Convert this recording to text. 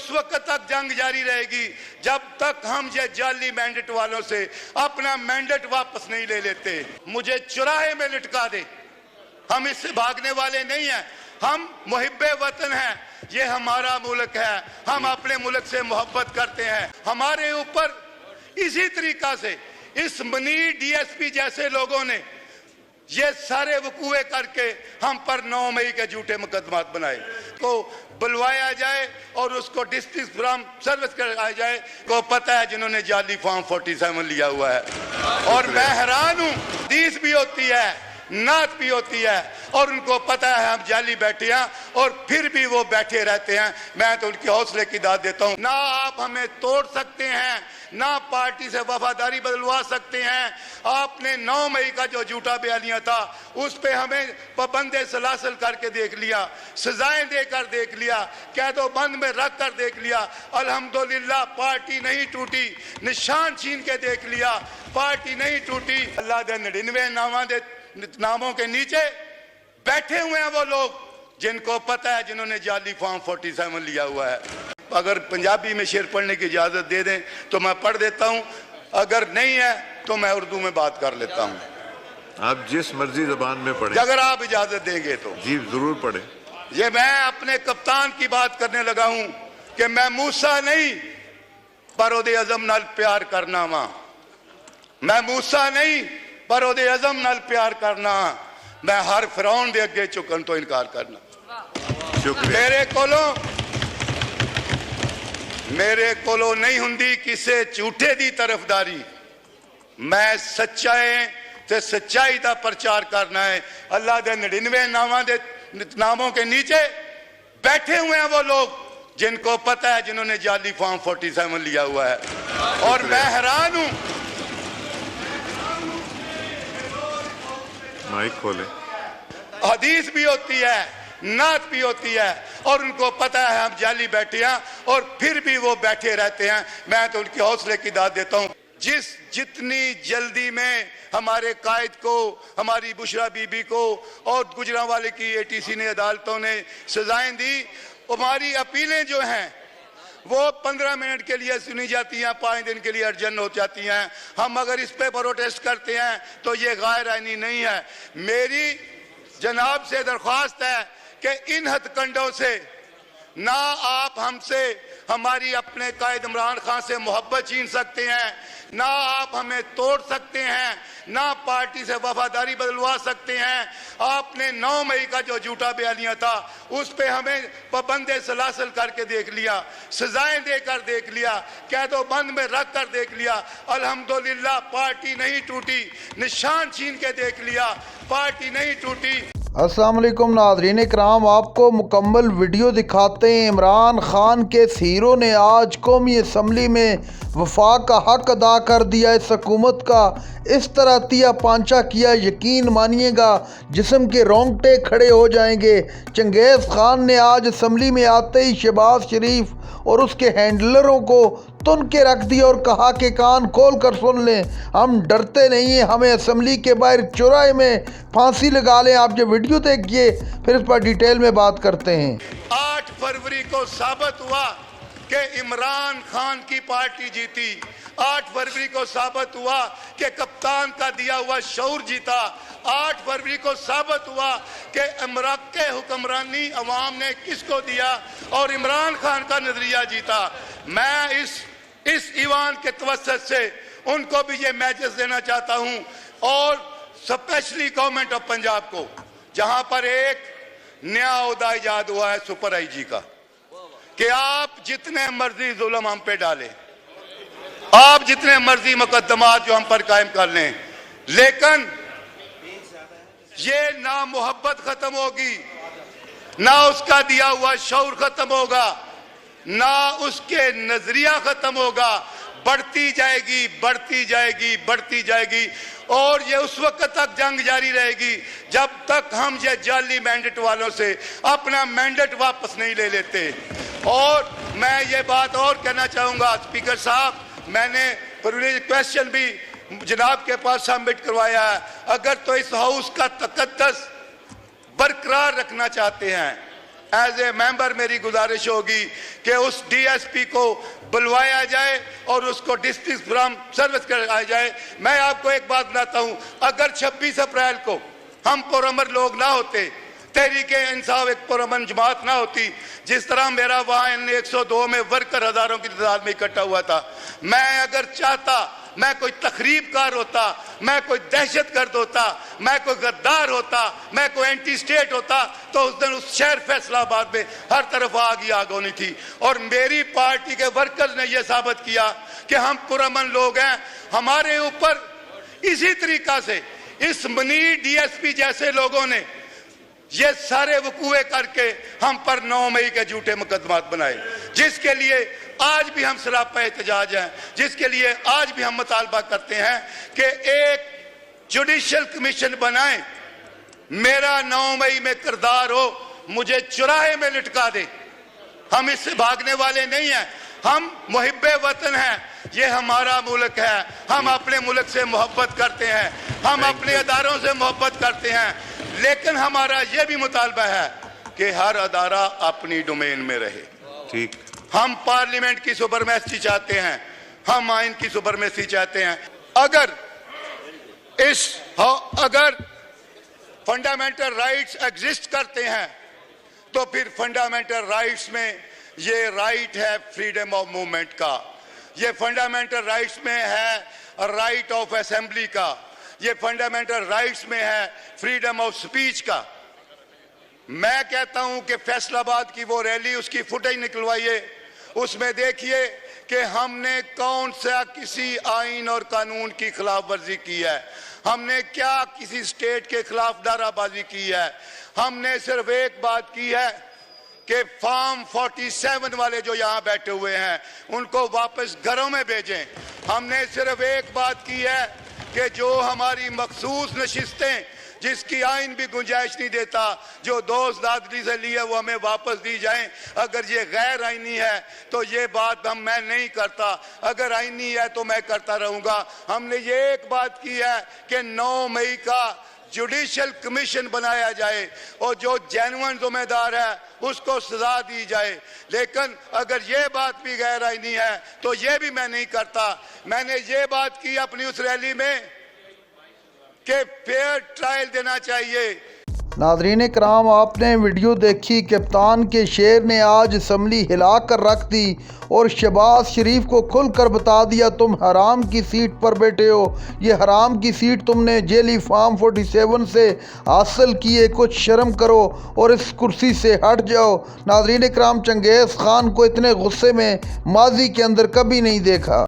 उस वक्त तक जंग जारी रहेगी जब तक हम ये जाली मैंडेट वालों से अपना मैंडेट वापस नहीं ले लेते। मुझे चौराहे में लटका दे, हम इससे भागने वाले नहीं हैं। हम मुहिब्बे वतन हैं, ये हमारा मुल्क है, हम अपने मुल्क से मोहब्बत करते हैं। हमारे ऊपर इसी तरीका से इस मनी डीएसपी जैसे लोगों ने ये सारे वकूए करके हम पर 9 मई के झूठे मुकदमात बनाए को बुलवाया जाए और उसको डिस्ट्रिक्ट फ्रॉम सर्विस कराया जाए। को पता है जिन्होंने जाली फॉर्म 47 लिया हुआ है। और मैं हैरान हूँ, हदीस भी होती है, नात भी होती है और उनको पता है हम जाली बैठे हैं और फिर भी वो बैठे रहते हैं। मैं तो उनके हौसले की दाद देता हूँ। ना आप हमें तोड़ सकते हैं, ना पार्टी से वफादारी बदलवा सकते हैं। आपने 9 मई का जो झूठा बयानिया था उस पे हमें पाबंदे सलासल करके देख लिया, सजाएं देकर देख लिया, कैदो बंद में रख कर देख लिया। अल्हम्दुलिल्लाह पार्टी नहीं टूटी, निशान छीन के देख लिया, पार्टी नहीं टूटी। अल्लाह दे 99 नामों के नीचे बैठे हुए हैं वो लोग जिनको पता है जिन्होंने जाली फॉर्म 47 लिया हुआ है। अगर पंजाबी में शेर पढ़ने की इजाजत दे दें तो मैं पढ़ देता हूं, अगर नहीं है तो मैं उर्दू में बात कर लेता हूं। आप जिस मर्जी जबान में पढ़ें, अगर आप इजाजत देंगे तो। जी जरूर पढ़ें। ये मैं अपने कप्तान की बात करने लगा हूं कि मैं मूसा नहीं पर ओदे अज़म नाल प्यार करना वा। मैं मूसा नहीं पर ओदे अज़म नाल प्यार करना। मैं हर फिरौन दे अगे झुकन तो इनकार करना। शुक्रिया। मेरे कोलों नहीं हुंदी किसे झूठे दी तरफदारी। मैं सच्चाई ते सच्चाई का प्रचार करना है। अल्लाह दे 99 नामों के नीचे बैठे हुए हैं वो लोग जिनको पता है जिन्होंने जाली फॉर्म 47 लिया हुआ है। और मैं हैरान हूं। माइक खोले। हदीस भी होती है, नात भी होती है और उनको पता है हम जाली बैठे हैं और फिर भी वो बैठे रहते हैं। मैं तो उनके हौसले की दाद देता हूं। जितनी जल्दी में हमारे कायद को, हमारी बुशरा बीबी को और गुजरांवाले की एटीसी ने, अदालतों ने सजाएं दी। हमारी अपीलें जो हैं वो 15 मिनट के लिए सुनी जाती हैं, 5 दिन के लिए अर्जन हो जाती हैं। हम अगर इस पे प्रोटेस्ट करते हैं तो ये गैर आईनी नहीं है। मेरी जनाब से दरख्वास्त है कि इन हथकंडों से ना आप हमसे, हमारी अपने कायद इमरान खान से मोहब्बत छीन सकते हैं, ना आप हमें तोड़ सकते हैं, ना पार्टी से वफादारी बदलवा सकते हैं। आपने 9 मई का जो झूठा बयानिया था उस पे हमें पाबंदे सलासल करके देख लिया, सजाएं देकर देख लिया, कैदो बंद में रख कर देख लिया। अल्हम्दुलिल्लाह पार्टी नहीं टूटी, निशान छीन के देख लिया, पार्टी नहीं टूटी। अस्सलाम वालेकुम नाज़रीन इकराम, आपको मुकम्मल वीडियो दिखाते हैं। इमरान खान के हीरो ने आज कौमी असम्बली में वफाक का हक अदा कर दिया। इस हुकूमत का इस तरह तिया पांचा किया, यकीन मानिएगा जिस्म के रोंगटे खड़े हो जाएंगे। चंगेज़ खान ने आज असम्बली में आते ही शहबाज शरीफ और उसके हैंडलरों को तुन के रख दिया और कहा कि कान खोल कर सुन लें, हम डरते नहीं हैं, हमें असम्बली के बाहर चौराहे में फांसी लगा लें। आप जो वीडियो देखिए फिर इस पर डिटेल में बात करते हैं। 8 फरवरी को साबित हुआ कि इमरान खान की पार्टी जीती। 8 फरवरी को साबित हुआ कि कप्तान का दिया हुआ शऊर जीता। 8 फरवरी को साबित हुआ कि इमरान के हुक्मरानी अवाम ने किसको दिया और इमरान खान का नजरिया जीता। मैं इस ईवान के तवस्सुत से उनको भी ये मैसेज देना चाहता हूं और स्पेशली गवर्नमेंट ऑफ पंजाब को, जहां पर एक नया ओहदा इजाद हुआ है सुपर आईजी का, कि आप जितने मर्जी जुल्म हम पे डालें, आप जितने मर्जी मुकदमात जो हम पर कायम कर लें, लेकिन ये ना मोहब्बत खत्म होगी, ना उसका दिया हुआ शऊर खत्म होगा, ना उसके नजरिया खत्म होगा। बढ़ती जाएगी, बढ़ती जाएगी, बढ़ती जाएगी और ये उस वक्त तक जंग जारी रहेगी जब तक हम ये जाली मैंडेट वालों से अपना मैंडेट वापस नहीं ले लेते। और मैं ये बात और कहना चाहूँगा स्पीकर साहब, मैंने प्रिविलेज क्वेश्चन भी जनाब के पास सबमिट करवाया है। अगर तो इस हाउस का तकद्दस बरकरार रखना चाहते हैं एज ए मेंबर मेरी गुजारिश होगी कि उस डीएसपी को बुलवाया जाए और उसको डिस्मिस फ्रॉम सर्विस कराया जाए। मैं आपको एक बात बताता हूं, अगर 26 अप्रैल को हम पुरअमन लोग ना होते, तहरीक इंसाफ एक पुरअमन जमात ना होती, जिस तरह मेरा वहां 102 में वर्कर हजारों की तादाद में इकट्ठा हुआ था, मैं अगर चाहता मैं कोई तखरीबकार होता, मैं कोई दहशतगर्द होता, मैं कोई गद्दार होता, मैं कोई एंटी स्टेट होता, तो उस दिन उस शहर फैसलाबाद में हर तरफ आग ही आग होनी थी। और मेरी पार्टी के वर्कर्स ने यह साबित किया कि हम पुरअमन लोग हैं। हमारे ऊपर इसी तरीका से इस मनी डीएसपी जैसे लोगों ने ये सारे वकूए करके हम पर 9 मई के झूठे मुकदमात बनाए, जिसके लिए आज भी हम सरापा एहतजाज हैं, जिसके लिए आज भी हम मुतालबा करते हैं कि एक जुडिशल कमीशन बनाए, मेरा 9 मई में किरदार हो, मुझे चौराहे में लटका दे। हम इससे भागने वाले नहीं हैं, हम मुहिब्बे वतन हैं, ये हमारा मुल्क है, हम अपने मुल्क से मोहब्बत करते हैं, हम अपने अदारों से मोहब्बत करते हैं, लेकिन हमारा ये भी मुतालबा है कि हर अदारा अपनी डोमेन में रहे। ठीक। हम पार्लियामेंट की सुपरमेसी चाहते हैं, हम आइन की सुपरमेसी चाहते हैं। अगर फंडामेंटल राइट्स एग्जिस्ट करते हैं तो फिर फंडामेंटल राइट्स में ये राइट है फ्रीडम ऑफ मूवमेंट का, ये फंडामेंटल राइट्स में है राइट ऑफ असेंबली का, ये फंडामेंटल राइट्स में है फ्रीडम ऑफ स्पीच का। मैं कहता हूं कि फैसलाबाद की वो रैली, उसकी फुटेज निकलवाइए, उसमें देखिए कि हमने कौन सा किसी आइन और कानून की खिलाफ वर्जी की है, हमने क्या किसी स्टेट के खिलाफ नाराबाजी की है। हमने सिर्फ एक बात की है कि फॉर्म 47 वाले जो यहाँ बैठे हुए हैं उनको वापस घरों में भेजें। हमने सिर्फ एक बात की है कि जो हमारी मखसूस नशिस्तें जिसकी आइन भी गुंजाइश नहीं देता, जो दोस्त-दादरी से लिए वो हमें वापस दी जाएं। अगर ये गैर आइनी है तो ये बात मैं नहीं करता, अगर आइनी है तो मैं करता रहूंगा। हमने ये एक बात की है कि 9 मई का जुडिशल कमीशन बनाया जाए और जो जेन्युइन जिम्मेदार है उसको सजा दी जाए। लेकिन अगर ये बात भी गैर आइनी है तो ये भी मैं नहीं करता। मैंने ये बात की अपनी उस रैली में कि फेयर ट्रायल देना चाहिए। नाज़रीन कराम, आपने वीडियो देखी। कप्तान के शेर ने आज असम्बली हिला कर रख दी और शहबाज शरीफ को खुल कर बता दिया तुम हराम की सीट पर बैठे हो, ये हराम की सीट तुमने जेली फार्म 47 से हासिल की है, कुछ शर्म करो और इस कुर्सी से हट जाओ। नाज़रीन कराम, चंगेज़ खान को इतने गुस्से में माजी के अंदर कभी नहीं देखा।